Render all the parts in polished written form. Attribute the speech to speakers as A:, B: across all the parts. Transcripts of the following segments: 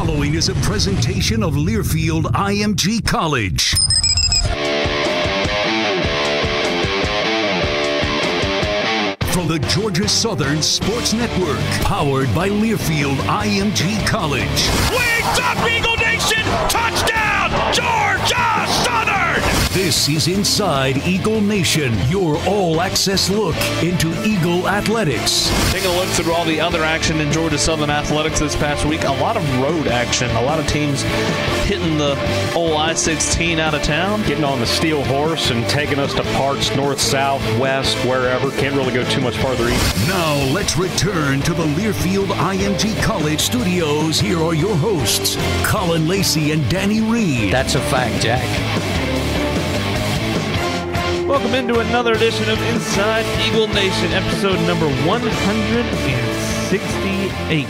A: following is a presentation of Learfield IMG College. From the Georgia Southern Sports Network, powered by Learfield IMG College.
B: Wings up, Eagle Nation! Touchdown, Georgia Southern!
A: This is Inside Eagle Nation, your all-access look into Eagle athletics.
C: Taking a look through all the other action in Georgia Southern athletics this past week, a lot of road action, a lot of teams hitting the old I-16 out of town.
D: Getting on the steel horse and taking us to parts north, south, west, wherever. Can't really go too much farther east.
A: Now let's return to the Learfield IMG College studios. Here are your hosts, Colin Lacy and Danny Reed.
E: That's a fact, Jack.
C: Welcome into another edition of Inside Eagle Nation. Episode number 168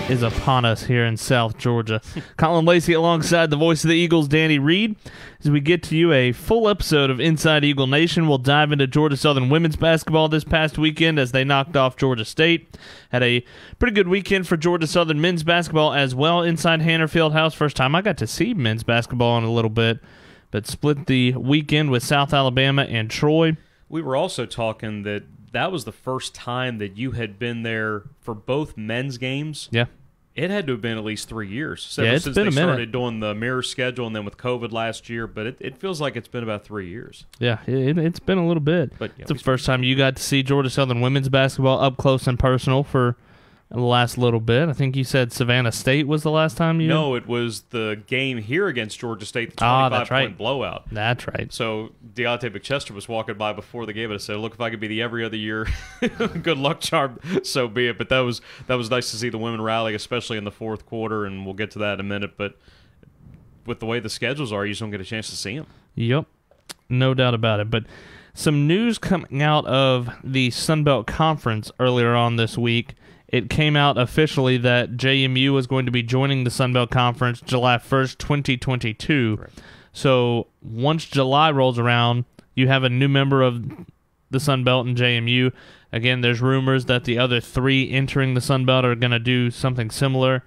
C: is upon us here in South Georgia. Colin Lacy alongside the voice of the Eagles, Danny Reed. As we get to you a full episode of Inside Eagle Nation, we'll dive into Georgia Southern women's basketball this past weekend as they knocked off Georgia State. Had a pretty good weekend for Georgia Southern men's basketball as well inside Hanner Fieldhouse. First time I got to see men's basketball in a little bit, but split the weekend with South Alabama and Troy.
F: We were also talking that was the first time that you had been there for both men's games.
C: Yeah.
F: It had to have been at least 3 years.
C: Yeah,
F: since they started doing the mirror schedule and then with COVID last year, but it feels like it's been about 3 years.
C: Yeah, it's been a little bit. But it's the first time you got to see Georgia Southern women's basketball up close and personal for the last little bit. I think you said Savannah State was the last time you...
F: No, it was the game here against Georgia State, the 25-point blowout.
C: That's right.
F: So Deontay McChester was walking by before the game, and I said, look, if I could be the every other year good luck charm, so be it. But that was nice to see the women rally, especially in the fourth quarter, and we'll get to that in a minute. But with the way the schedules are, you just don't get a chance to see them.
C: Yep, no doubt about it. But some news coming out of the Sunbelt Conference earlier on this week. It came out officially that JMU was going to be joining the Sunbelt Conference July 1st, 2022. Right. So once July rolls around, you have a new member of the Sunbelt and JMU. Again, there's rumors that the other three entering the Sunbelt are going to do something similar.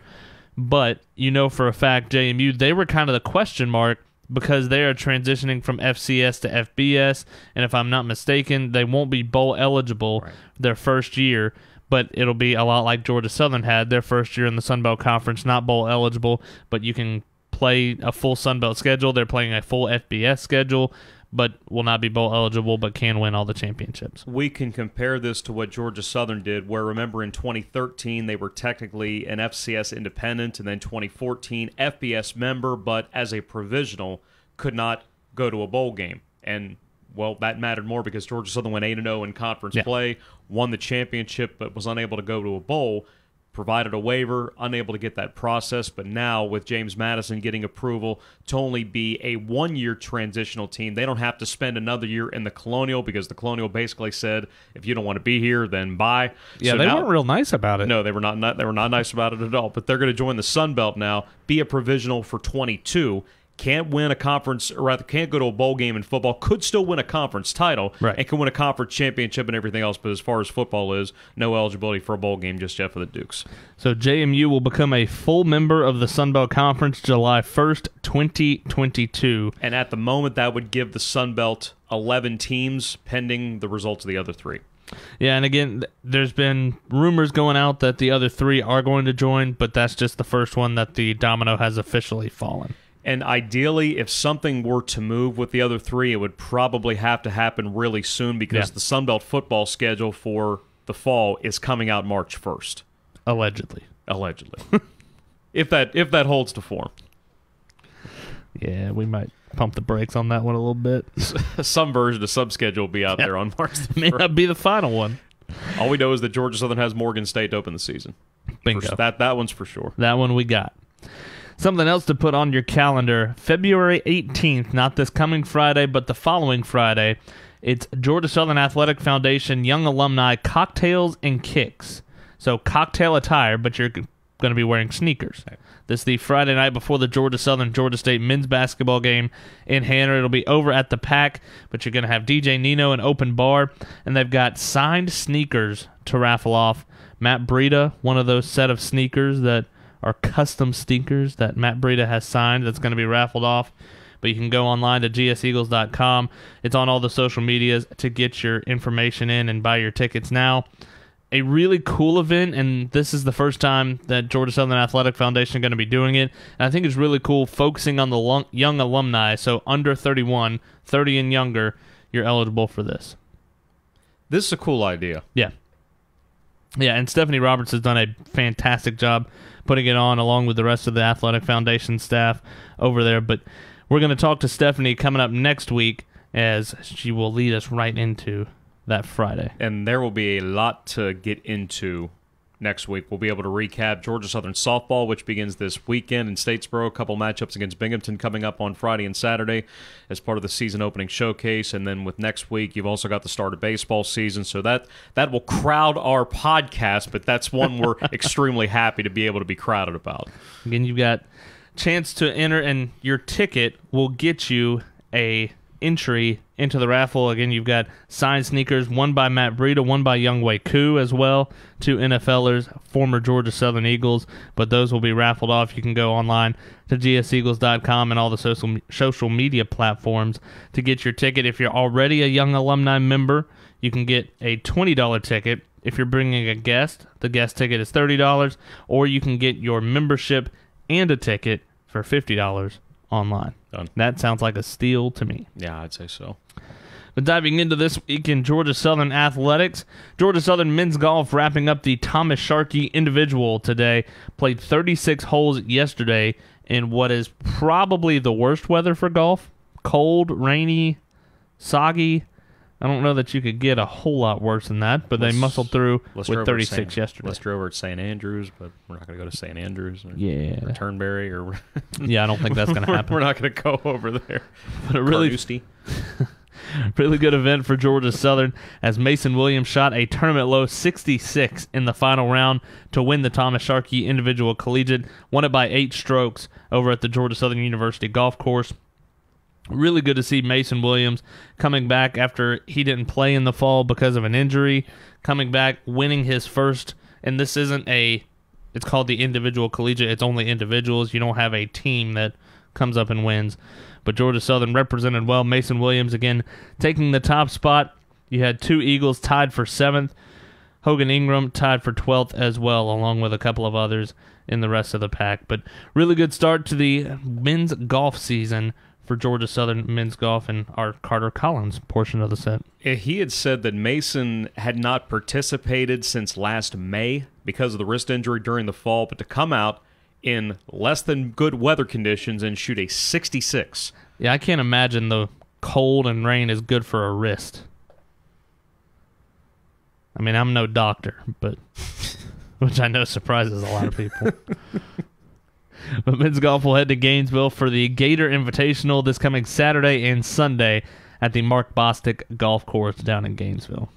C: But you know for a fact, JMU, they were kind of the question mark because they are transitioning from FCS to FBS. And if I'm not mistaken, they won't be bowl eligible their first year. But it'll be a lot like Georgia Southern had their first year in the Sunbelt Conference, not bowl eligible, but you can play a full Sunbelt schedule. They're playing a full FBS schedule, but will not be bowl eligible, but can win all the championships.
F: We can compare this to what Georgia Southern did, where remember in 2013 they were technically an FCS independent, and then 2014 FBS member, but as a provisional could not go to a bowl game. And well, that mattered more because Georgia Southern went 8-0 in conference play, won the championship, but was unable to go to a bowl, provided a waiver, unable to get that process. But now with James Madison getting approval to only be a one-year transitional team, they don't have to spend another year in the Colonial because the Colonial basically said, if you don't want to be here, then bye.
C: Yeah, so they weren't real nice about it.
F: No, they were not. They were not nice about it at all. But they're going to join the Sun Belt now, be a provisional for 22. Can't win a conference, or rather can't go to a bowl game in football, could still win a conference title, and can win a conference championship and everything else, but as far as football is, no eligibility for a bowl game just yet for the Dukes.
C: So JMU will become a full member of the Sunbelt Conference July 1st, 2022.
F: And at the moment, that would give the Sunbelt 11 teams, pending the results of the other three.
C: Yeah, and again, there's been rumors going out that the other three are going to join, but that's just the first one that the domino has officially fallen.
F: And ideally, if something were to move with the other three, it would probably have to happen really soon because the Sunbelt football schedule for the fall is coming out March 1st.
C: Allegedly.
F: if that holds to form.
C: Yeah, we might pump the brakes on that one a little bit.
F: Some version of schedule will be out there on March 1st.
C: May not be the final one.
F: All we know is that Georgia Southern has Morgan State to open the season.
C: Bingo.
F: That one's for sure.
C: That one we got. Something else to put on your calendar, February 18th, not this coming Friday, but the following Friday, it's Georgia Southern Athletic Foundation Young Alumni Cocktails and Kicks. So cocktail attire, but you're going to be wearing sneakers. This is the Friday night before the Georgia Southern Georgia State men's basketball game in Hanner. It'll be over at the Pack, but you're going to have DJ Nino and open bar, and they've got signed sneakers to raffle off. Matt Breida, one of those set of sneakers that are custom sneakers that Matt Breida has signed that's going to be raffled off. But you can go online to gseagles.com. It's on all the social medias to get your information in and buy your tickets now. A really cool event, and this is the first time that Georgia Southern Athletic Foundation is going to be doing it. And I think it's really cool focusing on the young alumni, so under 31, 30 and younger, you're eligible for this.
F: This is a cool idea.
C: Yeah. Yeah, and Stephanie Roberts has done a fantastic job putting it on along with the rest of the Athletic Foundation staff over there. But we're going to talk to Stephanie coming up next week as she will lead us right into that Friday.
F: And there will be a lot to get into next week. We'll be able to recap Georgia Southern softball, which begins this weekend in Statesboro. A couple matchups against Binghamton coming up on Friday and Saturday as part of the season opening showcase. And then with next week, you've also got the start of baseball season. So that will crowd our podcast, but that's one we're extremely happy to be able to be crowded about.
C: Again, you've got chance to enter, and your ticket will get you a entry into the raffle. Again, you've got signed sneakers, one by Matt Breida, one by Younghoe Koo as well, two NFLers, former Georgia Southern Eagles, but those will be raffled off. You can go online to gseagles.com and all the social media platforms to get your ticket. If you're already a young alumni member, you can get a $20 ticket. If you're bringing a guest, the guest ticket is $30, or you can get your membership and a ticket for $50 online.
F: Done.
C: That sounds like a steal to me.
F: Yeah, I'd say so.
C: But diving into this week in Georgia Southern athletics, Georgia Southern men's golf wrapping up the Thomas Sharkey individual today. Played 36 holes yesterday in what is probably the worst weather for golf. Cold, rainy, soggy. I don't know that you could get a whole lot worse than that, but they muscled through with 36 yesterday.
F: Let's go over at St. Andrews, but we're not going to go to St. Andrews or Turnberry. Or
C: yeah, I don't think that's going to happen.
F: We're not going to go over there.
C: But a really good event for Georgia Southern as Mason Williams shot a tournament low 66 in the final round to win the Thomas Sharkey individual collegiate. Won it by 8 strokes over at the Georgia Southern University golf course. Really good to see Mason Williams coming back after he didn't play in the fall because of an injury. Coming back, winning his first, and this isn't it's called the individual collegiate. It's only individuals. You don't have a team that comes up and wins. But Georgia Southern represented well. Mason Williams, again, taking the top spot. You had 2 Eagles tied for 7th. Hogan Ingram tied for 12th as well, along with a couple of others in the rest of the pack. But really good start to the men's golf season for Georgia Southern men's golf and our Carter Collins portion of the set.
F: He had said that Mason had not participated since last May because of the wrist injury during the fall, but to come out in less than good weather conditions and shoot a 66.
C: Yeah, I can't imagine the cold and rain is good for a wrist. I mean, I'm no doctor, but which I know surprises a lot of people. But men's golf will head to Gainesville for the Gator Invitational this coming Saturday and Sunday at the Mark Bostic Golf Course down in Gainesville.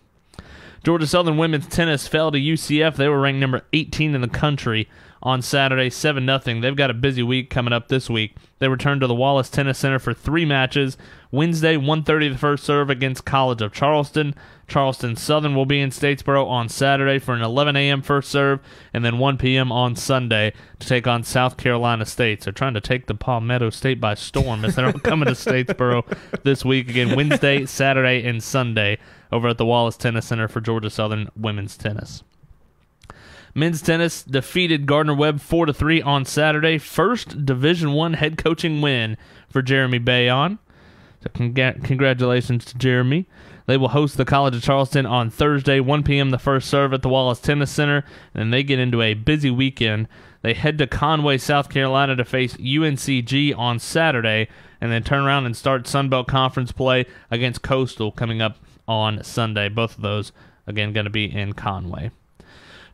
C: Georgia Southern women's tennis fell to UCF. They were ranked number 18 in the country on Saturday, 7-0. They've got a busy week coming up this week. They return to the Wallace Tennis Center for 3 matches. Wednesday, 1:30 the first serve against College of Charleston. Charleston Southern will be in Statesboro on Saturday for an 11 a.m. first serve, and then 1 p.m. on Sunday to take on South Carolina State. So trying to take the Palmetto State by storm as they're coming to Statesboro this week. Again, Wednesday, Saturday, and Sunday over at the Wallace Tennis Center for Georgia Southern women's tennis. Men's tennis defeated Gardner-Webb 4-3 on Saturday. First Division I head coaching win for Jeremy Bayon. So congratulations to Jeremy. They will host the College of Charleston on Thursday, 1 p.m. the first serve at the Wallace Tennis Center. And then they get into a busy weekend. They head to Conway, South Carolina to face UNCG on Saturday, and then turn around and start Sunbelt Conference play against Coastal coming up on Sunday. Both of those, again, going to be in Conway.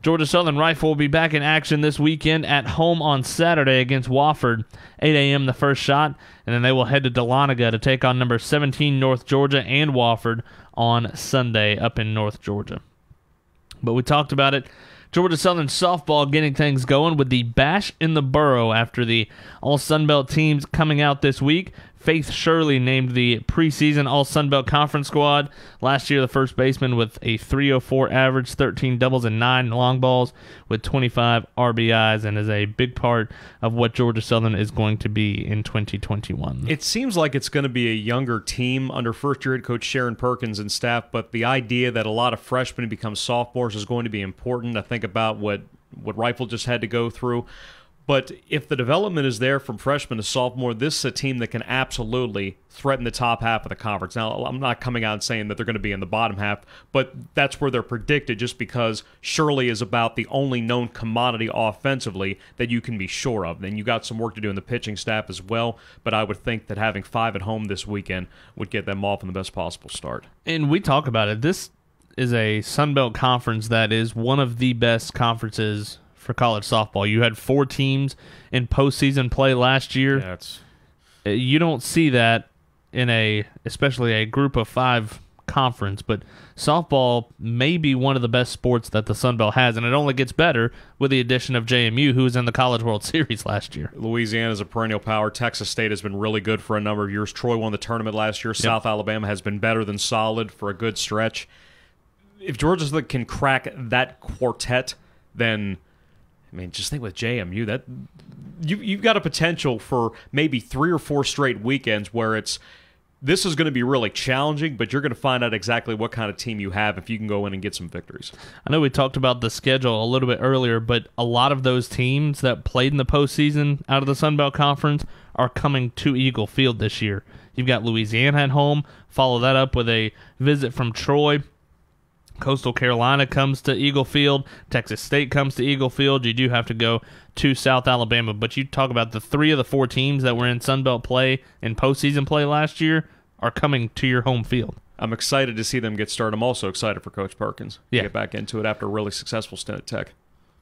C: Georgia Southern Rifle will be back in action this weekend at home on Saturday against Wofford, 8 a.m. the first shot, and then they will head to Dahlonega to take on number 17 North Georgia and Wofford on Sunday up in North Georgia. But we talked about it. Georgia Southern softball getting things going with the Bash in the Borough after the all Sunbelt teams coming out this week. Faith Shirley named the preseason All-Sunbelt Conference squad. Last year, the first baseman with a .304 average, 13 doubles and 9 long balls with 25 RBIs, and is a big part of what Georgia Southern is going to be in 2021.
F: It seems like it's going to be a younger team under first-year head coach Sharon Perkins and staff, but the idea that a lot of freshmen become sophomores is going to be important. I think about what Rifle just had to go through. But if the development is there from freshman to sophomore, this is a team that can absolutely threaten the top half of the conference. Now, I'm not coming out and saying that they're going to be in the bottom half, but that's where they're predicted just because Shirley is about the only known commodity offensively that you can be sure of. Then you got some work to do in the pitching staff as well, but I would think that having 5 at home this weekend would get them off in the best possible start.
C: And we talk about it. This is a Sunbelt conference that is one of the best conferences for college softball. You had 4 teams in postseason play last year.
F: Yeah,
C: you don't see that in especially a group of 5 conference, but softball may be one of the best sports that the Sun Belt has, and it only gets better with the addition of JMU, who was in the College World Series last year.
F: Louisiana is a perennial power. Texas State has been really good for a number of years. Troy won the tournament last year. Yep. South Alabama has been better than solid for a good stretch. If Georgia can crack that quartet, then just think with JMU, that you've got a potential for maybe 3 or 4 straight weekends where this is going to be really challenging, but you're going to find out exactly what kind of team you have if you can go in and get some victories.
C: I know we talked about the schedule a little bit earlier, but a lot of those teams that played in the postseason out of the Sun Belt Conference are coming to Eagle Field this year. You've got Louisiana at home, follow that up with a visit from Troy. Coastal Carolina comes to Eagle Field. Texas State comes to Eagle Field. You do have to go to South Alabama. But you talk about the 3 of the 4 teams that were in Sunbelt play and postseason play last year are coming to your home field.
F: I'm excited to see them get started. I'm also excited for Coach Perkins to get back into it after a really successful stint at Tech.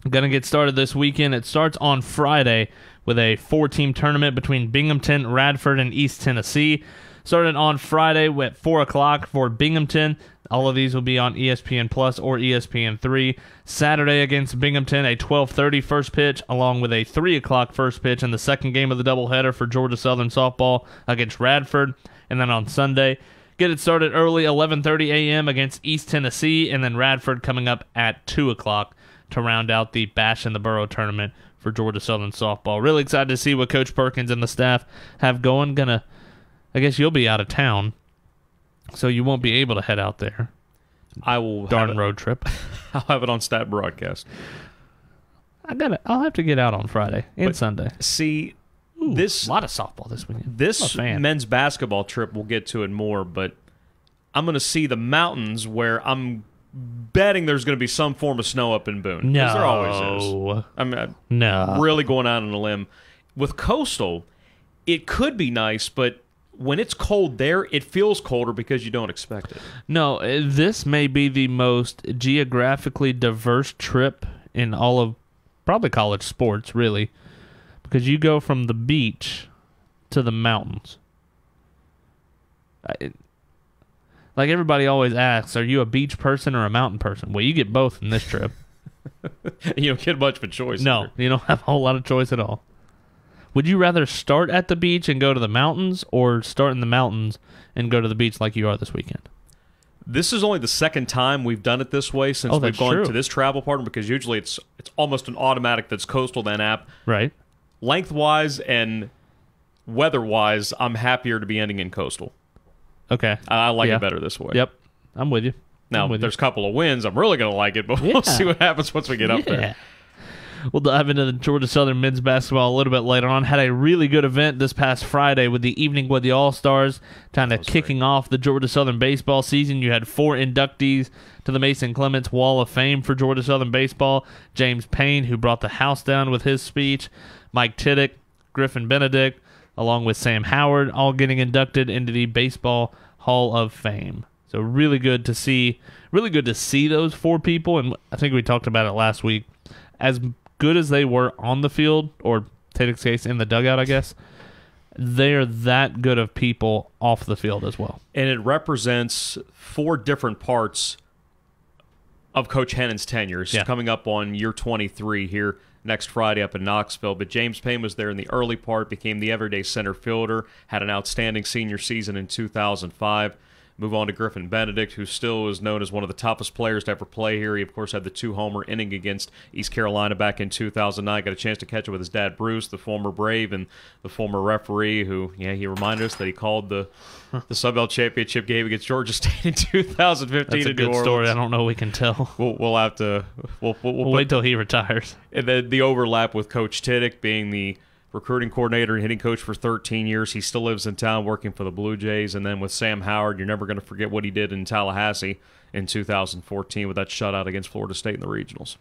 C: Going to get started this weekend. It starts on Friday with a 4-team tournament between Binghamton, Radford, and East Tennessee. Started on Friday at 4 o'clock for Binghamton. All of these will be on ESPN Plus or ESPN3. Saturday against Binghamton, a 12:30 first pitch, along with a 3 o'clock first pitch in the second game of the doubleheader for Georgia Southern softball against Radford. And then on Sunday, get it started early, 11:30 a.m. against East Tennessee, and then Radford coming up at 2 o'clock to round out the Bash in the Borough tournament for Georgia Southern softball. Really excited to see what Coach Perkins and the staff have going. I guess you'll be out of town, so you won't be able to head out there.
F: I will.
C: Darn road trip.
F: I'll have it on stat broadcast.
C: I'll have to get out on Friday and Sunday.
F: See,
C: a lot of softball this weekend.
F: This men's basketball trip, we'll get to it more, but I'm going to see the mountains where I'm betting there's going to be some form of snow up in Boone.
C: No.
F: There always is. I'm
C: no.
F: really going out on a limb. With Coastal, it could be nice, but when it's cold there, it feels colder because you don't expect it.
C: No, this may be the most geographically diverse trip in all of probably college sports, really, because you go from the beach to the mountains. Like everybody always asks, are you a beach person or a mountain person? Well, you get both in this trip.
F: You don't get much of a choice.
C: No,
F: either.
C: You don't have a whole lot of choice at all. Would you rather start at the beach and go to the mountains, or start in the mountains and go to the beach like you are this weekend?
F: This is only the second time we've done it this way since we've gone to this travel partner, because usually it's almost an automatic that's Coastal then app.
C: Right.
F: Lengthwise and weather-wise, I'm happier to be ending in Coastal.
C: Okay.
F: I like it better this way.
C: Yep. I'm with you.
F: Now, there's a couple of wins. I'm really going to like it, but we'll see what happens once we get up there.
C: We'll dive into the Georgia Southern men's basketball a little bit later on. Had a really good event this past Friday with the Evening with the All-Stars, kind of kicking off the Georgia Southern baseball season. You had 4 inductees to the Mason Clements Wall of Fame for Georgia Southern baseball. James Payne, who brought the house down with his speech. Mike Tiddick, Griffin Benedict, along with Sam Howard, all getting inducted into the Baseball Hall of Fame. So really good to see those 4 people, and I think we talked about it last week. As good as they were on the field, or Tiddick's case in the dugout, I guess, they're that good of people off the field as well.
F: And it represents 4 different parts of Coach Hennon's tenure. Coming up on year 23 here. next Friday up in Knoxville. But James Payne was there in the early part, became the everyday center fielder, had an outstanding senior season in 2005. Move on to Griffin Benedict, who still is known as one of the toughest players to ever play here. He, of course, had the 2-homer inning against East Carolina back in 2009. Got a chance to catch it with his dad, Bruce, the former Brave, and the former referee, who, he reminded us that he called the Sunbelt Championship game against Georgia State in 2015
C: That's a
F: in
C: good
F: New Orleans.
C: story. I don't know we can tell.
F: We'll have to... We'll
C: wait till he retires.
F: And then the overlap with Coach Tiddick being the recruiting coordinator and hitting coach for 13 years. He still lives in town working for the Blue Jays. And then with Sam Howard, you're never going to forget what he did in Tallahassee in 2014 with that shutout against Florida State in the regionals.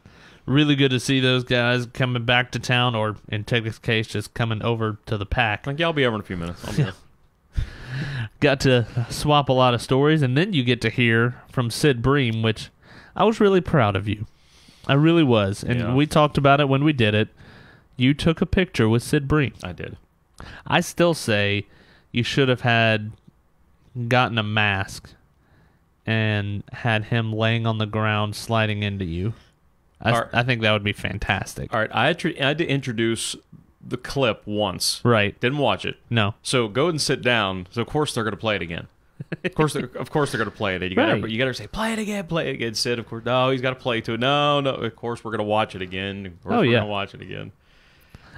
C: Really good to see those guys coming back to town, or in Tiddick's case, just coming over to the Pack.
F: I'll be over in a few minutes. I'll be there.
C: Got to swap a lot of stories, and then you get to hear from Sid Bream, which I was really proud of you. I really was. And we talked about it when we did it. You took a picture with Sid Bream.
F: I did.
C: I still say you should have gotten a mask and had him laying on the ground sliding into you. I think that would be fantastic.
F: All right. I had to introduce the clip once.
C: Right.
F: Didn't watch it.
C: No.
F: So go and sit down. So, of course, they're going to play it again. Of course, they're going to play it. You got to say, play it again, Sid. Of course, no, he's got to play to it. No. Of course, we're going to watch it again. Of course, we're going to watch it again.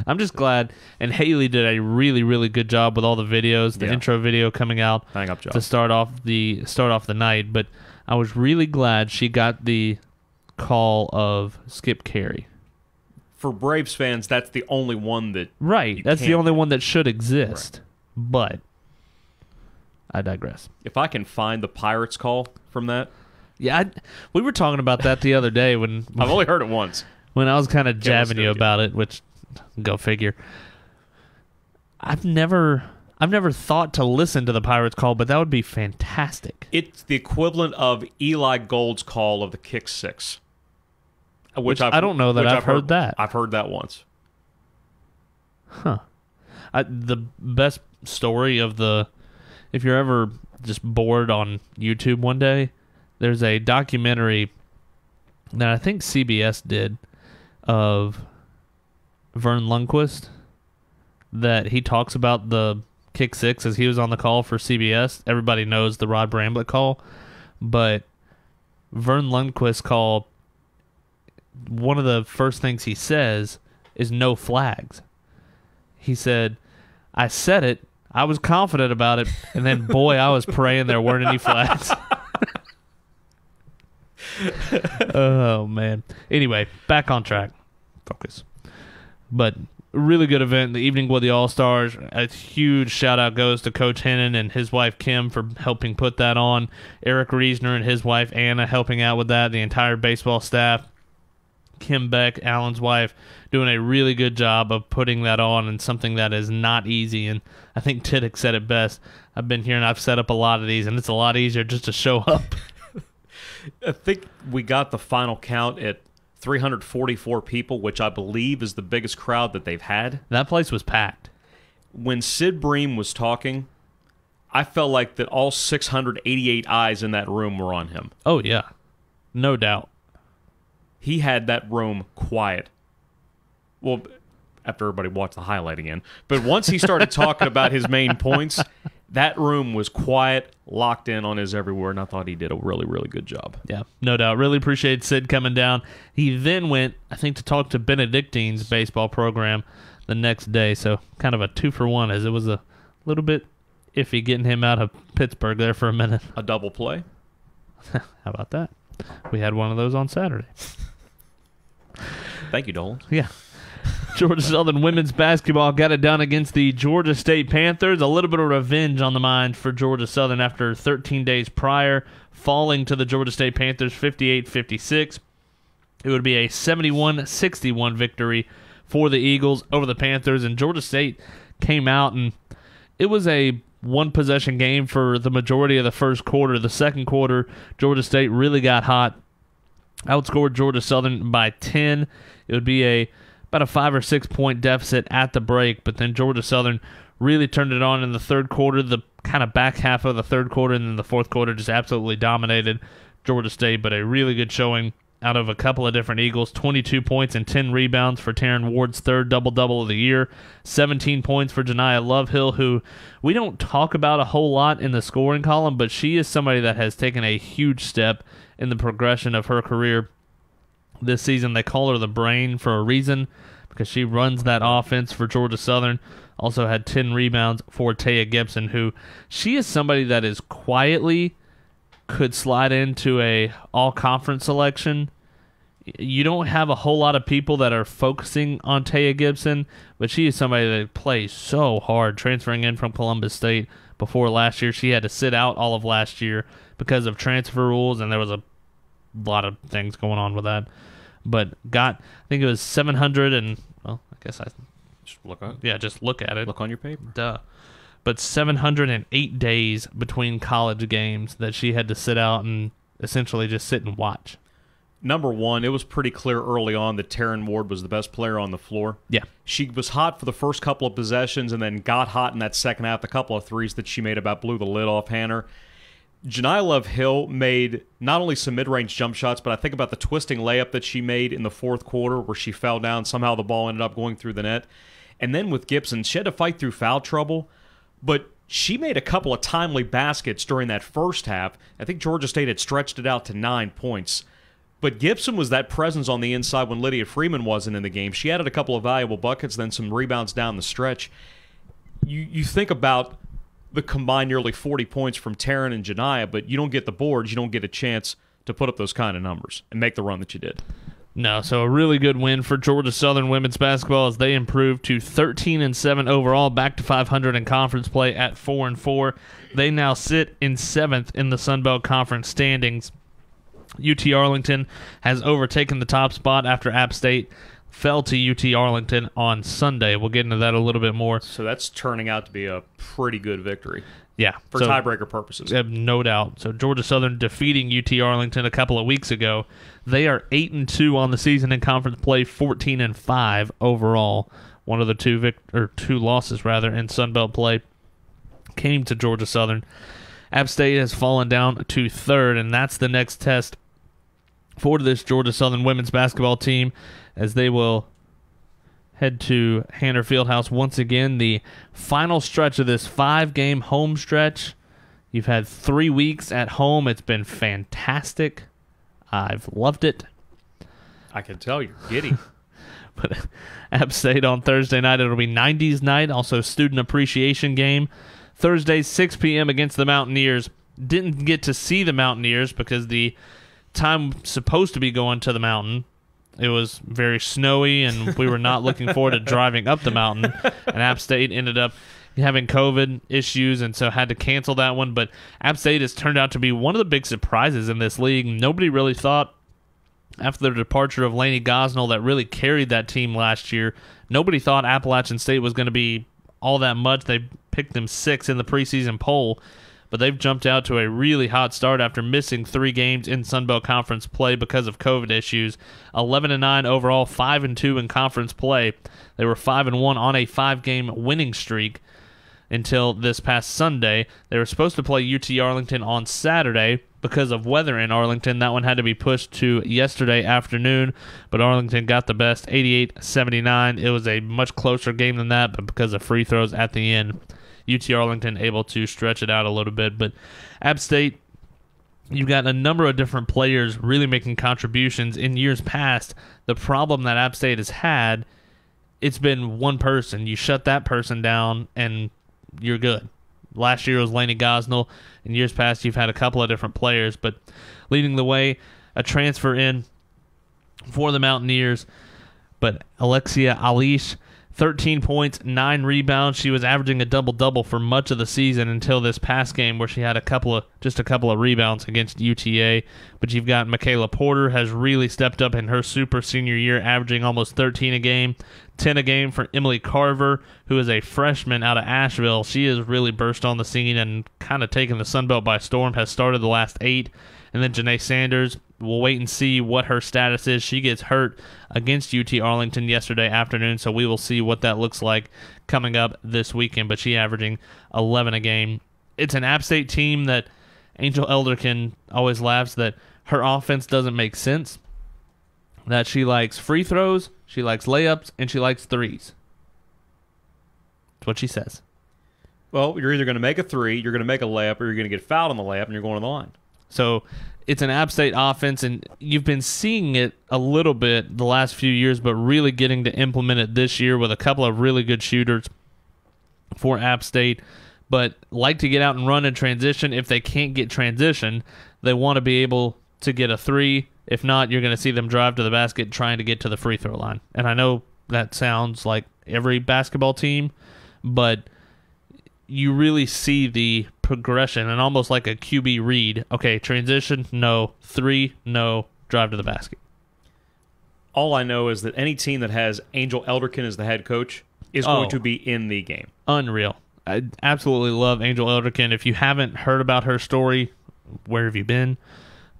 C: I'm just glad, and Haley did a really, really good job with all the videos, the intro video coming out to start off the night. But I was really glad she got the call of Skip Carey.
F: For Braves fans, that's the only one that
C: that's the only one that should exist. Right. But I digress.
F: If I can find the Pirates call from that,
C: we were talking about that the other day when
F: I've only heard it once
C: when I was kind of jabbing you about it, which. Go figure. I've never thought to listen to the Pirates call, but that would be fantastic.
F: It's the equivalent of Eli Gold's call of the kick six.
C: Which I don't know that I've heard that.
F: I've heard that once.
C: Huh. The best story of if you're ever just bored on YouTube one day, there's a documentary that I think CBS did of Vern Lundquist, that he talks about the kick six as he was on the call for CBS. Everybody knows the Rod Bramblett call, but Vern Lundquist call, one of the first things he says is no flags. He said, I said it, I was confident about it, and then boy, I was praying there weren't any flags. Oh man. Anyway, back on track. Focus. But really good event. The evening with the All-Stars. A huge shout-out goes to Coach Hennon and his wife Kim for helping put that on. Eric Reisner and his wife Anna helping out with that. The entire baseball staff. Kim Beck, Alan's wife, doing a really good job of putting that on, and something that is not easy. And I think Tiddick said it best. I've been here and I've set up a lot of these, and it's a lot easier just to show up.
F: I think we got the final count at 344 people, which I believe is the biggest crowd that they've had.
C: That place was packed.
F: When Sid Bream was talking, I felt like that all 688 eyes in that room were on him.
C: Oh, yeah. No doubt.
F: He had that room quiet. Well, after everybody watched the highlight again. But once he started talking about his main points, that room was quiet, locked in on his every word, and I thought he did a really, really good job.
C: Yeah, no doubt. Really appreciate Sid coming down. He then went, I think, to talk to Benedictine's baseball program the next day, so kind of a 2-for-1, as it was a little bit iffy getting him out of Pittsburgh there for a minute.
F: A double play?
C: How about that? We had one of those on Saturday.
F: Thank you, Dolan.
C: Yeah. Georgia Southern women's basketball got it done against the Georgia State Panthers. A little bit of revenge on the mind for Georgia Southern after 13 days prior, falling to the Georgia State Panthers 58-56. It would be a 71-61 victory for the Eagles over the Panthers, and Georgia State came out, and it was a one-possession game for the majority of the first quarter. The second quarter, Georgia State really got hot, outscored Georgia Southern by 10. It would be about a 5 or 6 point deficit at the break, but then Georgia Southern really turned it on in the third quarter, the kind of back half of the third quarter, and then the fourth quarter just absolutely dominated Georgia State, but a really good showing out of a couple of different Eagles. 22 points and 10 rebounds for Taran Ward's third double-double of the year. 17 points for Janiah Lovehill, who we don't talk about a whole lot in the scoring column, but she is somebody that has taken a huge step in the progression of her career this season. They call her the brain for a reason, because she runs that offense for Georgia Southern. Also had 10 rebounds for Taya Gibson, who she is somebody that is quietly could slide into a all-conference selection. You don't have a whole lot of people that are focusing on Taya Gibson, but she is somebody that plays so hard, transferring in from Columbus State before last year. She had to sit out all of last year because of transfer rules, and there was a lot of things going on with that. But got, I think it was 700 and, well, I guess I...
F: Just look at it.
C: Yeah, just look at it.
F: Look on your paper.
C: Duh. But 708 days between college games that she had to sit out and essentially just sit and watch.
F: Number one, it was pretty clear early on that Taran Ward was the best player on the floor.
C: Yeah.
F: She was hot for the first couple of possessions and then got hot in that second half. The couple of threes that she made about blew the lid off Hanner. Janiah Lovehill made not only some mid-range jump shots, but I think about the twisting layup that she made in the fourth quarter where she fell down. Somehow the ball ended up going through the net. And then with Gibson, she had to fight through foul trouble, but she made a couple of timely baskets during that first half. I think Georgia State had stretched it out to 9 points. But Gibson was that presence on the inside when Lydia Freeman wasn't in the game. She added a couple of valuable buckets, then some rebounds down the stretch. You think about the combined nearly 40 points from Taran and Janiah, but you don't get the boards, you don't get a chance to put up those kind of numbers and make the run that you did.
C: No, so a really good win for Georgia Southern women's basketball as they improved to 13-7 overall, back to 500 in conference play at 4-4. They now sit in 7th in the Sunbelt Conference standings. UT Arlington has overtaken the top spot after App State fell to UT Arlington on Sunday. We'll get into that a little bit more.
F: So that's turning out to be a pretty good victory.
C: Yeah.
F: For tiebreaker purposes.
C: No doubt. So Georgia Southern defeating UT Arlington a couple of weeks ago. They are 8-2 on the season in conference play, 14-5 overall. One of the two losses in Sunbelt play came to Georgia Southern. App State has fallen down to 3rd, and that's the next test for this Georgia Southern women's basketball team as they will head to Hanner Fieldhouse once again. The final stretch of this 5-game home stretch. You've had 3 weeks at home. It's been fantastic. I've loved it.
F: I can tell you're giddy.
C: But App State on Thursday night, it'll be 90s night, also student appreciation game. Thursday, 6 p.m. against the Mountaineers. Didn't get to see the Mountaineers because the time supposed to be going to the mountain, it was very snowy, and we were not looking forward to driving up the mountain. And App State ended up having COVID issues, and so had to cancel that one. But App State has turned out to be one of the big surprises in this league. Nobody really thought, after the departure of Lainey Gosnell that really carried that team last year, nobody thought Appalachian State was going to be all that much. They picked them 6th in the preseason poll, but they've jumped out to a really hot start after missing 3 games in Sunbelt Conference play because of COVID issues. 11-9 overall, 5-2 in conference play. They were 5-1 on a 5-game winning streak until this past Sunday. They were supposed to play UT Arlington on Saturday. Because of weather in Arlington, that one had to be pushed to yesterday afternoon, but Arlington got the best, 88-79. It was a much closer game than that, but because of free throws at the end, UT Arlington able to stretch it out a little bit. But App State, you've got a number of different players really making contributions. In years past, the problem that App State has had, it's been one person. You shut that person down, and you're good. Last year was Lainey Gosnell. In years past, you've had a couple of different players, but leading the way, a transfer in for the Mountaineers. But Alexia Alish, 13 points, 9 rebounds. She was averaging a double-double for much of the season until this past game where she had just a couple of rebounds against UTA. But you've got Michaela Porter has really stepped up in her super senior year, averaging almost 13 a game. 10 a game for Emily Carver, who is a freshman out of Asheville. She has really burst on the scene and kind of taken the Sunbelt by storm, has started the last 8. And then Janae Sanders, we'll wait and see what her status is. She gets hurt against UT Arlington yesterday afternoon, so we will see what that looks like coming up this weekend. But she averaging 11 a game. It's an App State team that Angel Elderkin always laughs that her offense doesn't make sense. that she likes free throws, she likes layups, and she likes threes. That's what she says.
F: Well, you're either going to make a three, you're going to make a layup, or you're going to get fouled on the layup, and you're going to the line.
C: So it's an App State offense, and you've been seeing it a little bit the last few years, but really getting to implement it this year with a couple of really good shooters for App State, but like to get out and run in transition. If they can't get transition, they want to be able to get a three. If not, you're going to see them drive to the basket trying to get to the free throw line. And I know that sounds like every basketball team, but you really see the progression and almost like a QB read. Okay, transition, no. Three, no. Drive to the basket.
F: All I know is that any team that has Angel Elderkin as the head coach is going to be in the game.
C: Unreal. I absolutely love Angel Elderkin. If you haven't heard about her story, where have you been?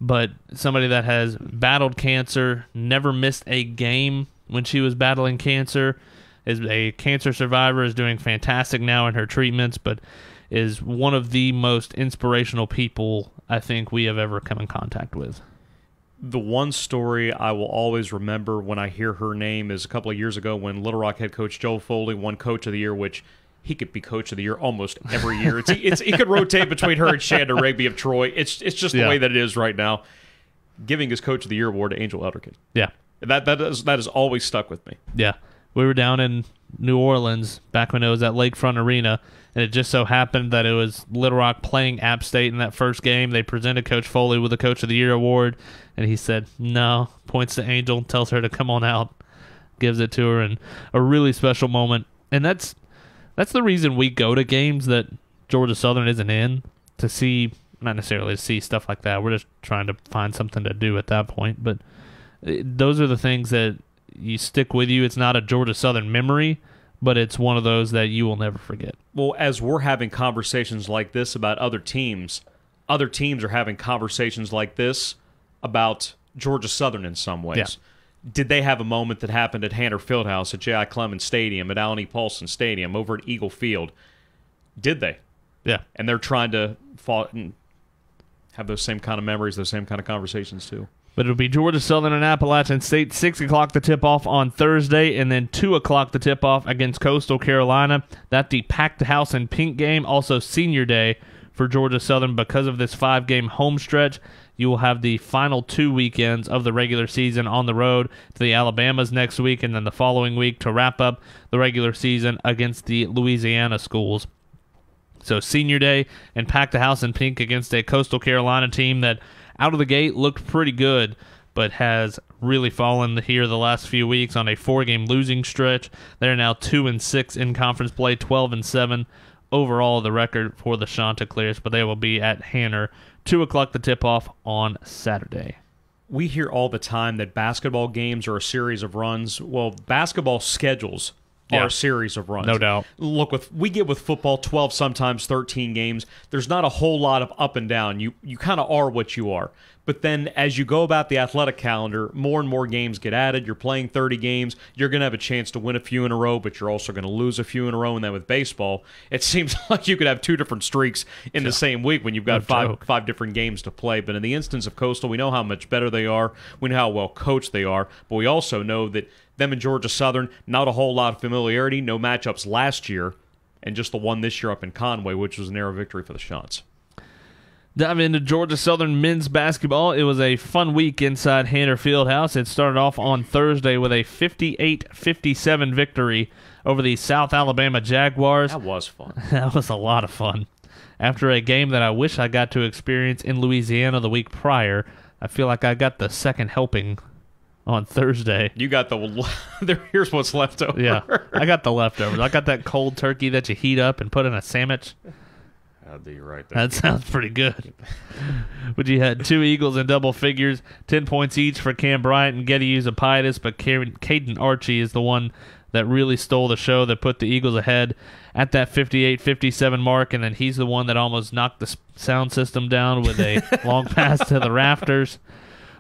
C: But somebody that has battled cancer, never missed a game when she was battling cancer, is a cancer survivor, is doing fantastic now in her treatments, but is one of the most inspirational people I think we have ever come in contact with.
F: The one story I will always remember when I hear her name is a couple of years ago when Little Rock head coach Joe Foley won Coach of the Year, which he could be Coach of the Year almost every year. He could rotate between her and Shanda Rigby of Troy. It's just the way that it is right now. Giving his Coach of the Year award to Angel Elderkin.
C: Yeah.
F: That has always stuck with me.
C: Yeah. We were down in New Orleans back when it was at Lakefront Arena, and it just so happened that it was Little Rock playing App State in that first game. They presented Coach Foley with the Coach of the Year award, and he said, no, points to Angel, tells her to come on out, gives it to her, and a really special moment. And that's the reason we go to games that Georgia Southern isn't in, to see, not necessarily to see stuff like that. We're just trying to find something to do at that point. But those are the things that you stick with you. It's not a Georgia Southern memory, but it's one of those that you will never forget.
F: Well, as we're having conversations like this about other teams are having conversations like this about Georgia Southern in some ways.
C: Yeah.
F: Did they have a moment that happened at Hanner Fieldhouse, at J.I. Clemens Stadium, at Allen E. Paulson Stadium, over at Eagle Field? Did they?
C: Yeah.
F: And they're trying to have those same kind of memories, those same kind of conversations too.
C: But it'll be Georgia Southern and Appalachian State, 6 o'clock to tip off on Thursday, and then 2 o'clock to tip off against Coastal Carolina. That's the Pack the House in Pink game. Also Senior Day for Georgia Southern because of this 5-game home stretch. You will have the final 2 weekends of the regular season on the road to the Alabamas next week, and then the following week to wrap up the regular season against the Louisiana schools. So Senior Day and Pack the House in Pink against a Coastal Carolina team that out of the gate looked pretty good, but has really fallen here the last few weeks on a 4-game losing stretch. They're now 2-6 in conference play, 12-7 overall the record for the Chanticleers, but they will be at Hanner, 2 o'clock the tip-off on Saturday.
F: We hear all the time that basketball games are a series of runs. Well, basketball schedules are a series of runs.
C: No doubt.
F: Look, we get with football 12, sometimes 13 games. There's not a whole lot of up and down. You kind of are what you are. But then as you go about the athletic calendar, more and more games get added. You're playing 30 games. You're going to have a chance to win a few in a row, but you're also going to lose a few in a row. And then with baseball, it seems like you could have 2 different streaks in the same week when you've got five different games to play. But in the instance of Coastal, we know how much better they are. We know how well coached they are. But we also know that them and Georgia Southern, not a whole lot of familiarity, no matchups last year, and just the one this year up in Conway, which was a narrow victory for the Chants.
C: Dive into Georgia Southern men's basketball. It was a fun week inside Hanner Fieldhouse. It started off on Thursday with a 58-57 victory over the South Alabama Jaguars.
F: That was fun.
C: That was a lot of fun. After a game that I wish I got to experience in Louisiana the week prior, I feel like I got the second helping on Thursday.
F: You got here's what's left over.
C: Yeah, I got the leftovers. I got that cold turkey that you heat up and put in a sandwich.
F: That'd be right there.
C: That sounds pretty good. But you had 2 Eagles in double figures, 10 points each for Cam Bryant and Getty Uzapaitis, but Caden Archie is the one that really stole the show, that put the Eagles ahead at that 58-57 mark, and then he's the one that almost knocked the sound system down with a long pass to the rafters.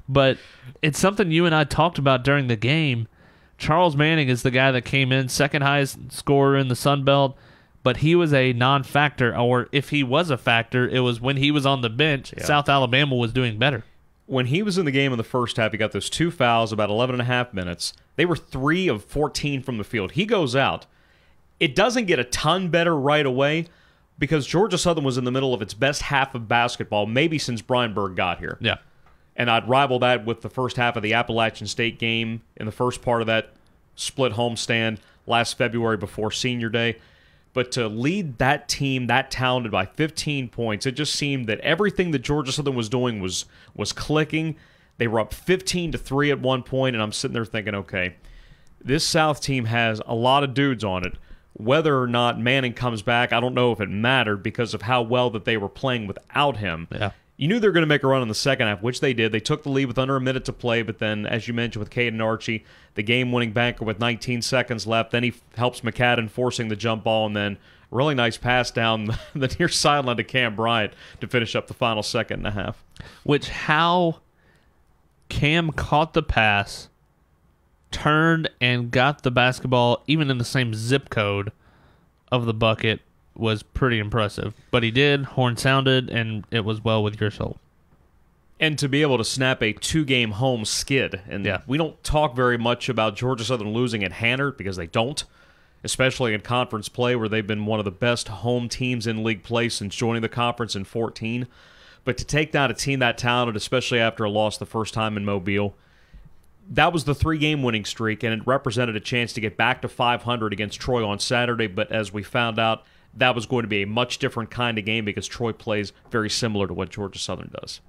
C: But it's something you and I talked about during the game. Charles Manning is the guy that came in, second highest scorer in the Sunbelt, but he was a non-factor, or if he was a factor, it was when he was on the bench, South Alabama was doing better.
F: when he was in the game in the first half, he got those 2 fouls, about 11 and a half minutes. They were 3 of 14 from the field. He goes out. It doesn't get a ton better right away because Georgia Southern was in the middle of its best half of basketball, maybe since Brian Berg got here.
C: Yeah.
F: And I'd rival that with the first half of the Appalachian State game in the first part of that split homestand last February before Senior Day. But to lead that team that talented by 15 points, it just seemed that everything that Georgia Southern was doing was clicking. They were up 15-3 at one point, and I'm sitting there thinking, okay, this South team has a lot of dudes on it. Whether or not Manning comes back, I don't know if it mattered because of how well that they were playing without him.
C: Yeah.
F: You knew they were going to make a run in the second half, which they did. They took the lead with under a minute to play, but then, as you mentioned with Caden Archie, the game-winning banker with 19 seconds left. Then he helps McCadden forcing the jump ball, and then a really nice pass down the near sideline to Cam Bryant to finish up the final second and a half.
C: Which, how Cam caught the pass, turned and got the basketball even in the same zip code of the bucket was pretty impressive. But he did, horn sounded, and it was well with your soul.
F: And to be able to snap a 2-game home skid. And we don't talk very much about Georgia Southern losing at Hannard because they don't, especially in conference play where they've been one of the best home teams in league play since joining the conference in 2014. But to take down a team that talented, especially after a loss the first time in Mobile, that was the 3-game winning streak, and it represented a chance to get back to 500 against Troy on Saturday. But as we found out, that was going to be a much different kind of game because Troy plays very similar to what Georgia Southern does.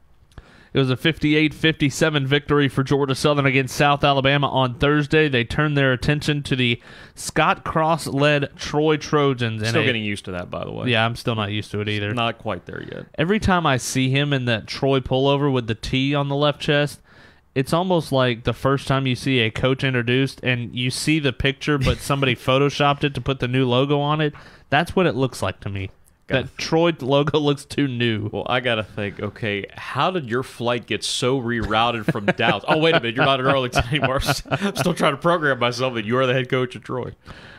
C: It was a 58-57 victory for Georgia Southern against South Alabama on Thursday. They turned their attention to the Scott Cross-led Troy Trojans.
F: Still getting used to that, by the way.
C: Yeah, I'm still not used to it either.
F: Not quite there yet.
C: Every time I see him in that Troy pullover with the T on the left chest, it's almost like the first time you see a coach introduced and you see the picture, but somebody photoshopped it to put the new logo on it. That's what it looks like to me. That Troy logo looks too new.
F: Well, I got to think, okay, how did your flight get so rerouted from Dallas? Oh, wait a minute, you're not in Arlington anymore. I'm still trying to program myself that you are the head coach of Troy.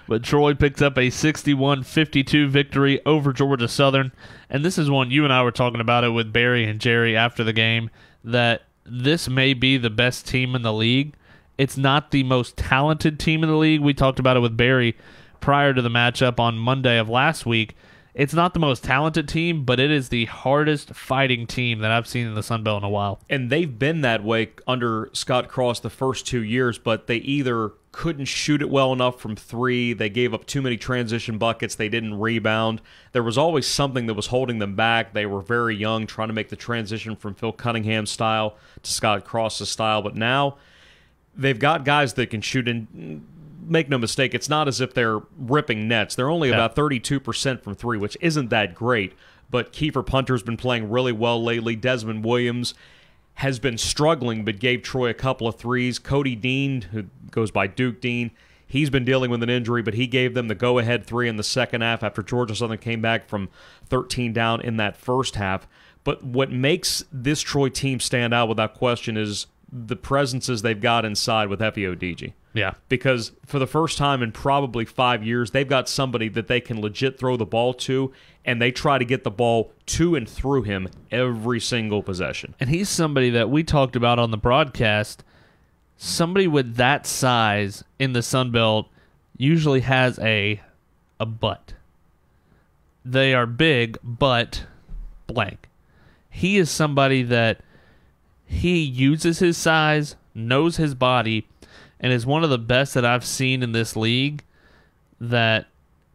C: But Troy picked up a 61-52 victory over Georgia Southern. And this is one, you and I were talking about it with Barry and Jerry after the game, that this may be the best team in the league. It's not the most talented team in the league. We talked about it with Barry prior to the matchup on Monday of last week. It's not the most talented team, but it is the hardest fighting team that I've seen in the Sunbelt in a while.
F: And they've been that way under Scott Cross the first 2 years, but they either couldn't shoot it well enough from 3, they gave up too many transition buckets, they didn't rebound. There was always something that was holding them back. They were very young, trying to make the transition from Phil Cunningham's style to Scott Cross's style, but now they've got guys that can shoot, and make no mistake, it's not as if they're ripping nets. They're only about 32% from 3, which isn't that great. But Kiefer Punter's been playing really well lately. Desmond Williams has been struggling, but gave Troy a couple of threes. Cody Dean, who goes by Duke Dean, he's been dealing with an injury, but he gave them the go-ahead 3 in the second half after Georgia Southern came back from 13 down in that first half. But what makes this Troy team stand out without question is the presences they've got inside with Effie Odigi.
C: Yeah.
F: Because for the first time in probably 5 years, they've got somebody that they can legit throw the ball to, and they try to get the ball to and through him every single possession.
C: And he's somebody that we talked about on the broadcast. Somebody with that size in the Sunbelt usually has a butt. They are big, but blank. He is somebody that he uses his size, knows his body, and is one of the best that I've seen in this league that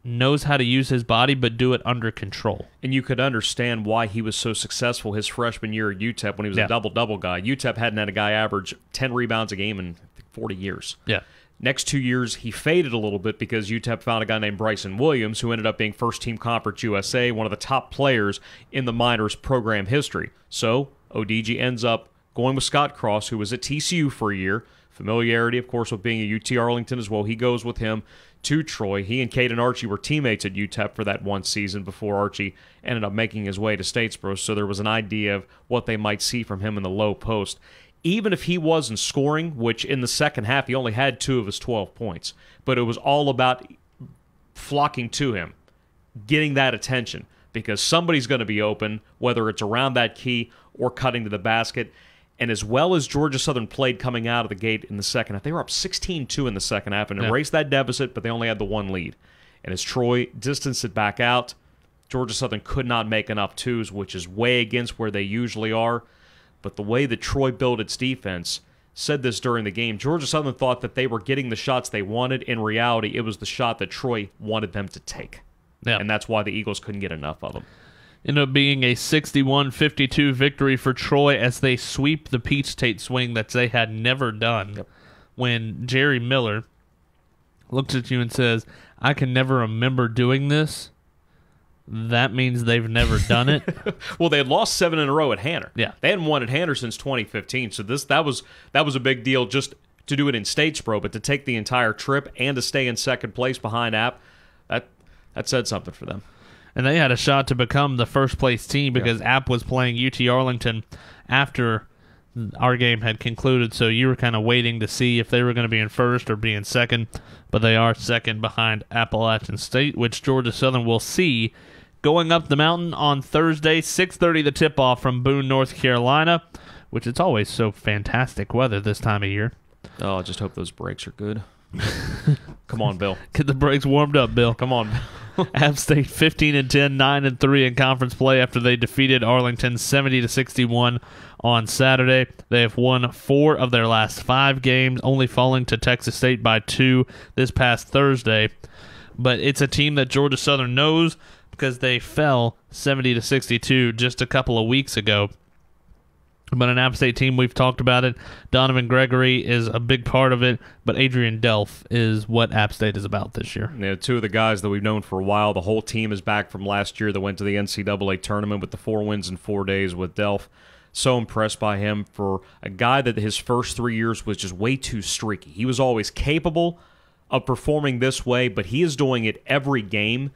C: knows how to use his body but do it under control.
F: And you could understand why he was so successful his freshman year at UTEP when he was a double-double guy. UTEP hadn't had a guy average 10 rebounds a game in 40 years.
C: Yeah.
F: Next 2 years, he faded a little bit because UTEP found a guy named Bryson Williams who ended up being first-team Conference USA, one of the top players in the minors program history. So Odigi ends up going with Scott Cross, who was at TCU for a year. Familiarity, of course, with being a UT Arlington as well. He goes with him to Troy. He and Caden Archie were teammates at UTEP for that one season before Archie ended up making his way to Statesboro, so there was an idea of what they might see from him in the low post. Even if he wasn't scoring, which in the second half he only had 2 of his 12 points, but it was all about flocking to him, getting that attention, because somebody's going to be open, whether it's around that key or cutting to the basket. And as well as Georgia Southern played coming out of the gate in the second half, they were up 16-2 in the second half and erased that deficit, but they only had the one lead. And as Troy distanced it back out, Georgia Southern could not make enough twos, which is way against where they usually are. But the way that Troy built its defense, said this during the game, Georgia Southern thought that they were getting the shots they wanted. In reality, it was the shot that Troy wanted them to take.
C: Yeah.
F: And that's why the Eagles couldn't get enough of them.
C: Ended up being a 61-52 victory for Troy as they sweep the Peach State swing that they had never done.
F: Yep.
C: When Jerry Miller looks at you and says, I can never remember doing this, that means they've never done it.
F: Well, they had lost 7 in a row at Hanner.
C: Yeah.
F: They hadn't won at Hanner since 2015, so that was a big deal just to do it in Statesboro, but to take the entire trip and to stay in second place behind App, that said something for them.
C: And they had a shot to become the first-place team because App was playing UT Arlington after our game had concluded, so you were kind of waiting to see if they were going to be in first or be in second, but they are second behind Appalachian State, which Georgia Southern will see going up the mountain on Thursday, 6:30 the tip-off from Boone, North Carolina, which it's always so fantastic weather this time of year.
F: Oh, I just hope those brakes are good. Come on, Bill.
C: Get the brakes warmed up, Bill.
F: Come on.
C: App State 15-10, 9-3 in conference play after they defeated Arlington 70-61 on Saturday. They have won 4 of their last 5 games, only falling to Texas State by 2 this past Thursday. But it's a team that Georgia Southern knows because they fell 70-62 just a couple of weeks ago. But an App State team, we've talked about it. Donovan Gregory is a big part of it, but Adrian Delph is what App State is about this year.
F: Yeah, 2 of the guys that we've known for a while. The whole team is back from last year that went to the NCAA tournament with the 4 wins in 4 days with Delph. So impressed by him for a guy that his first 3 years was just way too streaky. He was always capable of performing this way, but he is doing it every game,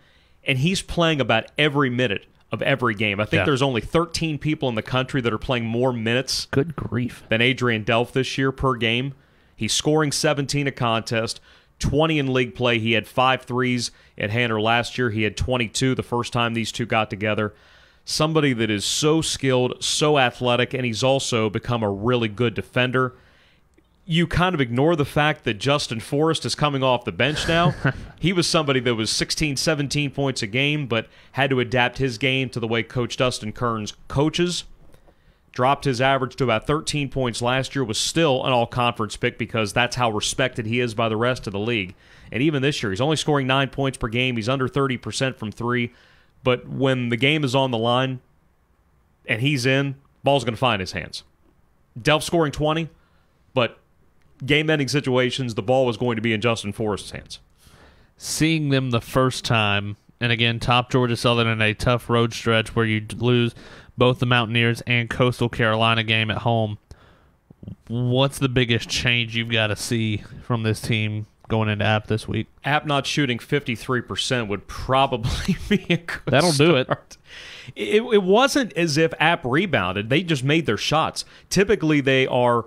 F: and he's playing about every minute of every game. I think there's only 13 people in the country that are playing more minutes
C: Good grief.
F: than Adrian Delph this year per game. He's scoring 17 a contest, 20 in league play. He had 5 threes at Hanner last year. He had 22 the first time these two got together. Somebody that is so skilled, so athletic, and he's also become a really good defender. You kind of ignore the fact that Justin Forrest is coming off the bench now. He was somebody that was 16, 17 points a game, but had to adapt his game to the way Coach Dustin Kearns coaches. Dropped his average to about 13 points last year, was still an all-conference pick because that's how respected he is by the rest of the league. And even this year, he's only scoring 9 points per game. He's under 30% from 3. But when the game is on the line and he's in, ball's going to find his hands. Delph scoring 20, but game-ending situations, the ball was going to be in Justin Forrest's hands.
C: Seeing them the first time, and again, top Georgia Southern in a tough road stretch where you lose both the Mountaineers and Coastal Carolina game at home, what's the biggest change you've got to see from this team going into App this week?
F: App not shooting 53% would probably be a good
C: That'll do it.
F: It wasn't as if App rebounded. They just made their shots. Typically, they are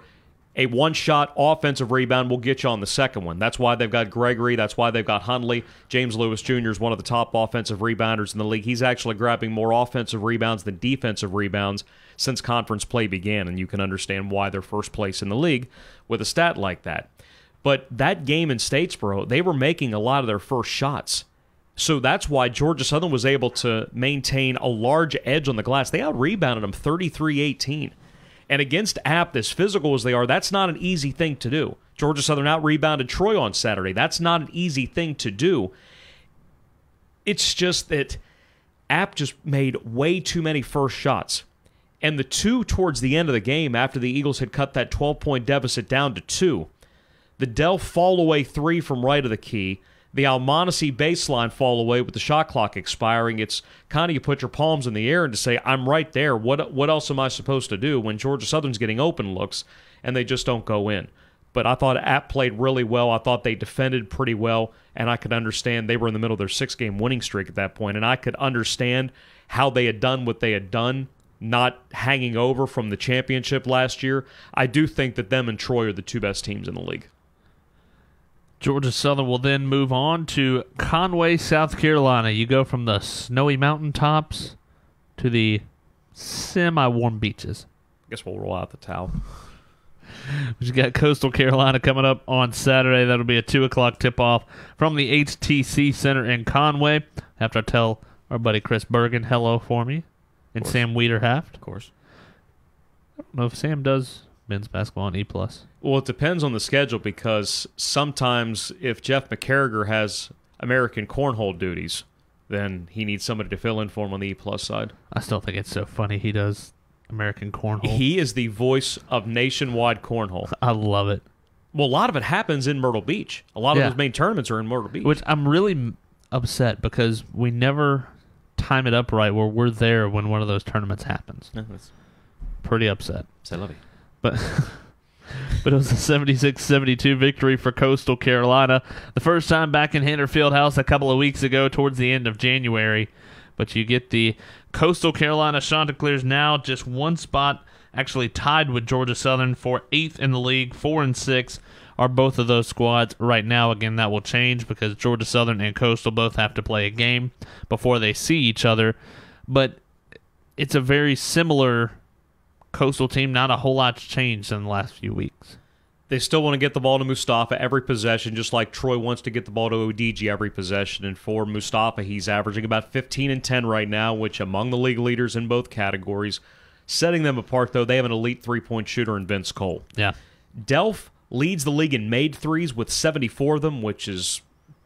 F: a one-shot offensive rebound will get you on the second one. That's why they've got Gregory. That's why they've got Hundley. James Lewis Jr. is one of the top offensive rebounders in the league. He's actually grabbing more offensive rebounds than defensive rebounds since conference play began, and you can understand why they're first place in the league with a stat like that. But that game in Statesboro, they were making a lot of their first shots. So that's why Georgia Southern was able to maintain a large edge on the glass. They out-rebounded them 33-18. And against App, as physical as they are, that's not an easy thing to do. Georgia Southern out-rebounded Troy on Saturday. That's not an easy thing to do. It's just that App just made way too many first shots. And the 2 towards the end of the game, after the Eagles had cut that 12-point deficit down to 2, the Delph fall-away 3 from right of the key, the Almonacee baseline fall away with the shot clock expiring. It's kind of you put your palms in the air and to say, I'm right there. What else am I supposed to do when Georgia Southern's getting open looks and they just don't go in? But I thought App played really well. I thought they defended pretty well, and I could understand they were in the middle of their 6-game winning streak at that point, and I could understand how they had done what they had done, not hanging over from the championship last year. I do think that them and Troy are the 2 best teams in the league.
C: Georgia Southern will then move on to Conway, South Carolina. You go from the snowy mountaintops to the semi-warm beaches.
F: guess we'll roll out the towel.
C: We got Coastal Carolina coming up on Saturday. That'll be a 2 o'clock tip-off from the HTC Center in Conway. After I tell our buddy Chris Bergen hello for me and Sam Wiederhaft.
F: Of course.
C: I don't know if Sam does men's basketball on E+.
F: Well, it depends on the schedule because sometimes if Jeff McCarriger has American cornhole duties, then he needs somebody to fill in for him on the E+ side.
C: I still think it's so funny he does American cornhole.
F: He is the voice of nationwide cornhole.
C: I love it.
F: Well, a lot of it happens in Myrtle Beach. A lot of those main tournaments are in Myrtle Beach.
C: Which I'm really upset because we never time it up right where we're there when one of those tournaments happens.
F: No, that's
C: pretty upset.
F: I love you.
C: But it was a 76-72 victory for Coastal Carolina. The first time back in Henner Fieldhouse a couple of weeks ago towards the end of January. But you get the Coastal Carolina Chanticleers now just one spot, actually tied with Georgia Southern for 8th in the league. 4 and 6 are both of those squads right now. Again, that will change because Georgia Southern and Coastal both have to play a game before they see each other. But it's a very similar Coastal team. Not a whole lot's changed in the last few weeks.
F: They still want to get the ball to Mustafa every possession, just like Troy wants to get the ball to Odigi every possession. And for Mustafa, he's averaging about 15 and 10 right now, which among the league leaders in both categories. Setting them apart, though, they have an elite three-point shooter in Vince Cole.
C: Yeah.
F: Delph leads the league in made threes with 74 of them, which is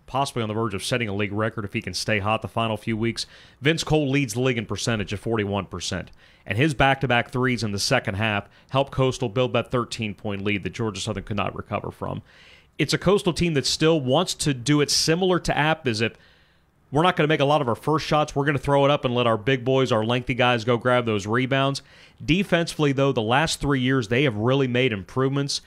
F: possibly on the verge of setting a league record if he can stay hot the final few weeks. Vince Cole leads the league in percentage at 41%. And his back-to-back threes in the second half helped Coastal build that 13-point lead that Georgia Southern could not recover from. It's a Coastal team that still wants to do it similar to App, as if we're not going to make a lot of our first shots. We're going to throw it up and let our big boys, our lengthy guys, go grab those rebounds. Defensively, though, the last 3 years, they have really made improvements.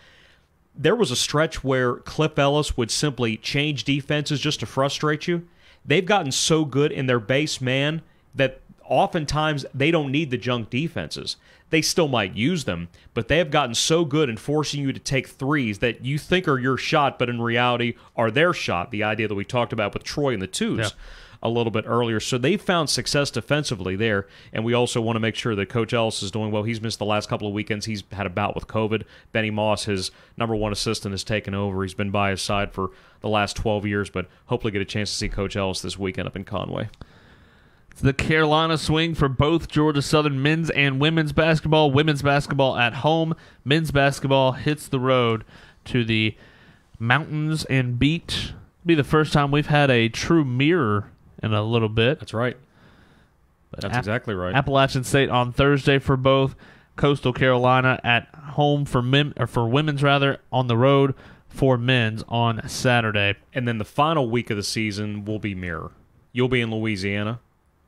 F: There was a stretch where Cliff Ellis would simply change defenses just to frustrate you. They've gotten so good in their base man that oftentimes they don't need the junk defenses. They still might use them, but they have gotten so good in forcing you to take threes that you think are your shot, but in reality are their shot. The idea that we talked about with Troy and the twos a little bit earlier. So they've found success defensively there, and we also want to make sure that Coach Ellis is doing well. He's missed the last couple of weekends. He's had a bout with COVID. Benny Moss, his number one assistant, has taken over. He's been by his side for the last 12 years, but hopefully get a chance to see Coach Ellis this weekend up in Conway.
C: The Carolina swing for both Georgia Southern men's and women's basketball. Women's basketball at home. Men's basketball hits the road to the mountains and beach. It'll be the first time we've had a true mirror in a little bit.
F: That's right. That's exactly right.
C: Appalachian State on Thursday for both. Coastal Carolina at home for women's rather, on the road for men's on Saturday.
F: And then the final week of the season will be mirror. You'll be in Louisiana.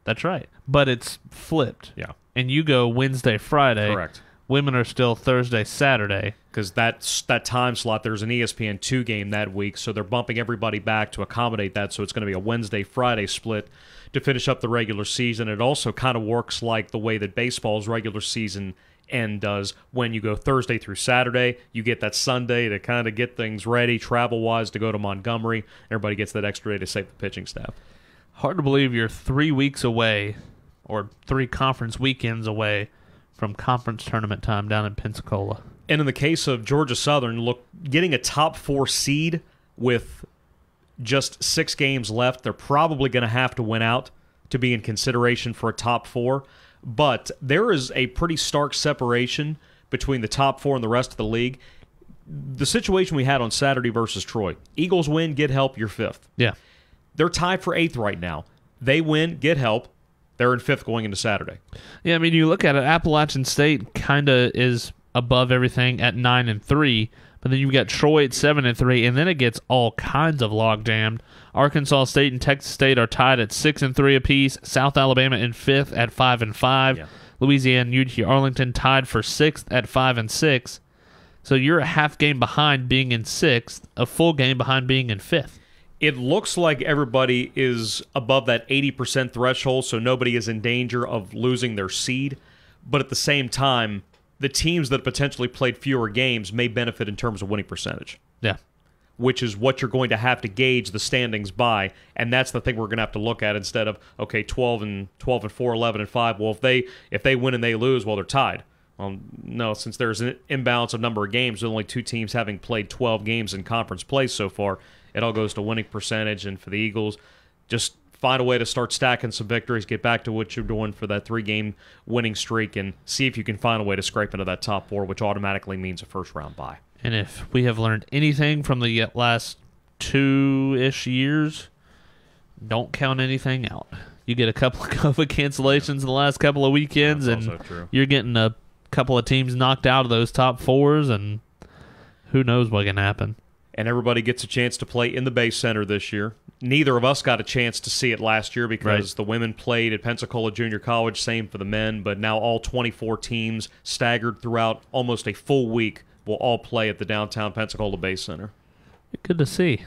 C: That's right. But it's flipped.
F: Yeah.
C: And you go Wednesday, Friday.
F: Correct.
C: Women are still Thursday, Saturday.
F: Because that time slot, there's an ESPN2 game that week, so they're bumping everybody back to accommodate that, so it's going to be a Wednesday, Friday split to finish up the regular season. It also kind of works like the way that baseball's regular season end does. When you go Thursday through Saturday, you get that Sunday to kind of get things ready, travel-wise, to go to Montgomery. Everybody gets that extra day to save the pitching staff.
C: Hard to believe you're 3 weeks away, or 3 conference weekends away from conference tournament time down in Pensacola.
F: And in the case of Georgia Southern, look, getting a top 4 seed with just 6 games left, they're probably going to have to win out to be in consideration for a top 4. But there is a pretty stark separation between the top 4 and the rest of the league. The situation we had on Saturday versus Troy. Eagles win, get help, you're 5th.
C: Yeah.
F: They're tied for 8th right now. They win, get help. They're in 5th going into Saturday.
C: Yeah, I mean, you look at it, Appalachian State kind of is above everything at 9-3, but then you've got Troy at 7-3, and then it gets all kinds of log jammed. Arkansas State and Texas State are tied at 6-3 apiece. South Alabama in 5th at 5-5. Yeah. Louisiana and UT Arlington tied for 6th at 5-6. So you're a half game behind being in 6th, a full game behind being in 5th.
F: It looks like everybody is above that 80% threshold, so nobody is in danger of losing their seed. But at the same time, the teams that potentially played fewer games may benefit in terms of winning percentage.
C: Yeah.
F: Which is what you're going to have to gauge the standings by, and that's the thing we're going to have to look at instead of, okay, 12-4, 11-5. Well, if they win and they lose, well, they're tied. Well, no, since there's an imbalance of number of games, with only 2 teams having played 12 games in conference play so far, it all goes to winning percentage. And for the Eagles, just find a way to start stacking some victories, get back to what you're doing for that 3-game winning streak, and see if you can find a way to scrape into that top 4, which automatically means a first-round bye.
C: And if we have learned anything from the last 2-ish years, don't count anything out. You get a couple of COVID cancellations in the last couple of weekends, and you're getting a couple of teams knocked out of those top 4s, and who knows what can happen.
F: And everybody gets a chance to play in the Bay Center this year. Neither of us got a chance to see it last year because the women played at Pensacola Junior College, same for the men, but now all 24 teams staggered throughout almost a full week will all play at the downtown Pensacola Bay Center.
C: Good to see.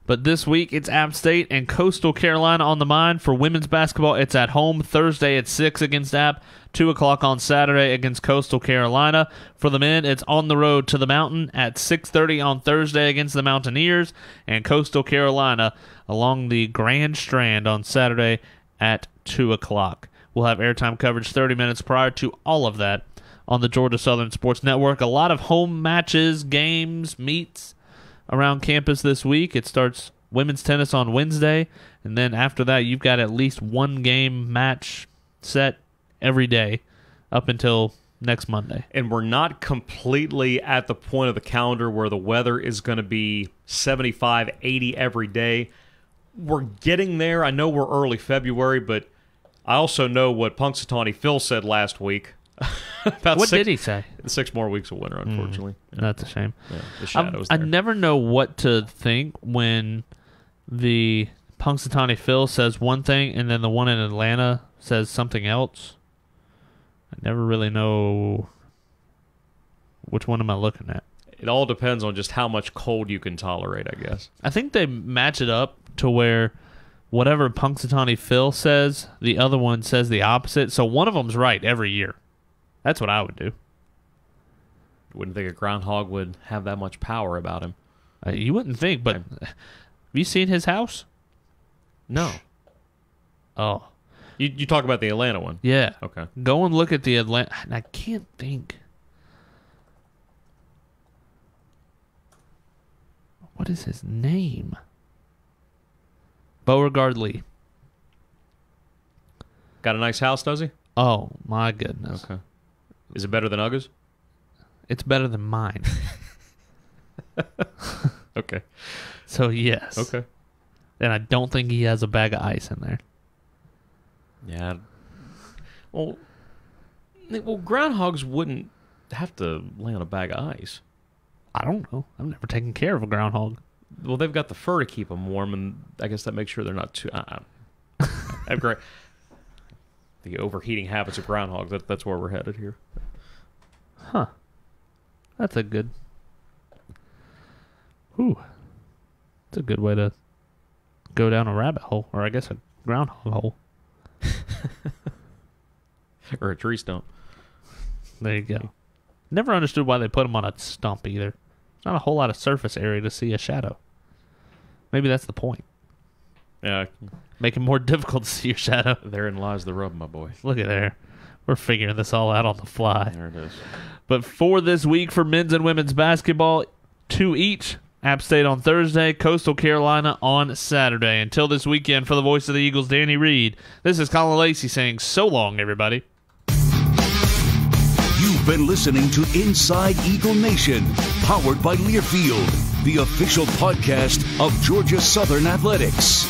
C: But this week, it's App State and Coastal Carolina on the mind. For women's basketball, it's at home Thursday at 6 against App, 2 o'clock on Saturday against Coastal Carolina. For the men, it's on the road to the Mountain at 6:30 on Thursday against the Mountaineers, and Coastal Carolina along the Grand Strand on Saturday at 2 o'clock. We'll have airtime coverage 30 minutes prior to all of that on the Georgia Southern Sports Network. A lot of home matches, games, meets around campus this week. It starts women's tennis on Wednesday, and then after that you've got at least one game match set every day up until next Monday.
F: And we're not completely at the point of the calendar where the weather is going to be 75, 80 every day. We're getting there. I know we're early February, but I also know what Punxsutawney Phil said last week.
C: What did he say?
F: 6 more weeks of winter, unfortunately.
C: That's a shame.
F: Yeah, the shadows
C: I
F: there.
C: never know what to think when the Punxsutawney Phil says one thing and then the one in Atlanta says something else. I never really know which one am I looking at.
F: It all depends on just how much cold you can tolerate, I guess.
C: I think they match it up to where whatever Punxsutawney Phil says, the other one says the opposite. So one of them's right every year. That's what I would do.
F: Wouldn't think a groundhog would have that much power about him.
C: You wouldn't think, but have you seen his house?
F: No.
C: Oh.
F: You talk about the Atlanta one?
C: Yeah.
F: Okay.
C: Go and look at the Atlanta. I can't think. What is his name? Beauregard Lee.
F: Got a nice house, does he?
C: Oh, my goodness.
F: Okay. Is it better than Uga's?
C: It's better than mine.
F: Okay.
C: So, yes.
F: Okay.
C: And I don't think he has a bag of ice in there.
F: Yeah. Well, groundhogs wouldn't have to lay on a bag of ice.
C: I don't know. I've never taken care of a groundhog.
F: Well, they've got the fur to keep them warm, and I guess that makes sure they're not too... I've great. The overheating habits of groundhogs, that's where we're headed here.
C: Huh. That's a good... Ooh. That's a good way to go down a rabbit hole, or I guess a groundhog hole.
F: Or a tree stump.
C: There you go. Never understood why they put them on a stump either. There's not a whole lot of surface area to see a shadow. Maybe that's the point.
F: Yeah.
C: Make it more difficult to see your shadow.
F: Therein lies the rub, my boy.
C: Look at there. We're figuring this all out on the fly.
F: There it is.
C: But for this week for men's and women's basketball, 2 each. App State on Thursday, Coastal Carolina on Saturday. Until this weekend, for the voice of the Eagles, Danny Reed, this is Colin Lacy saying so long, everybody.
A: You've been listening to Inside Eagle Nation, powered by Learfield, the official podcast of Georgia Southern Athletics.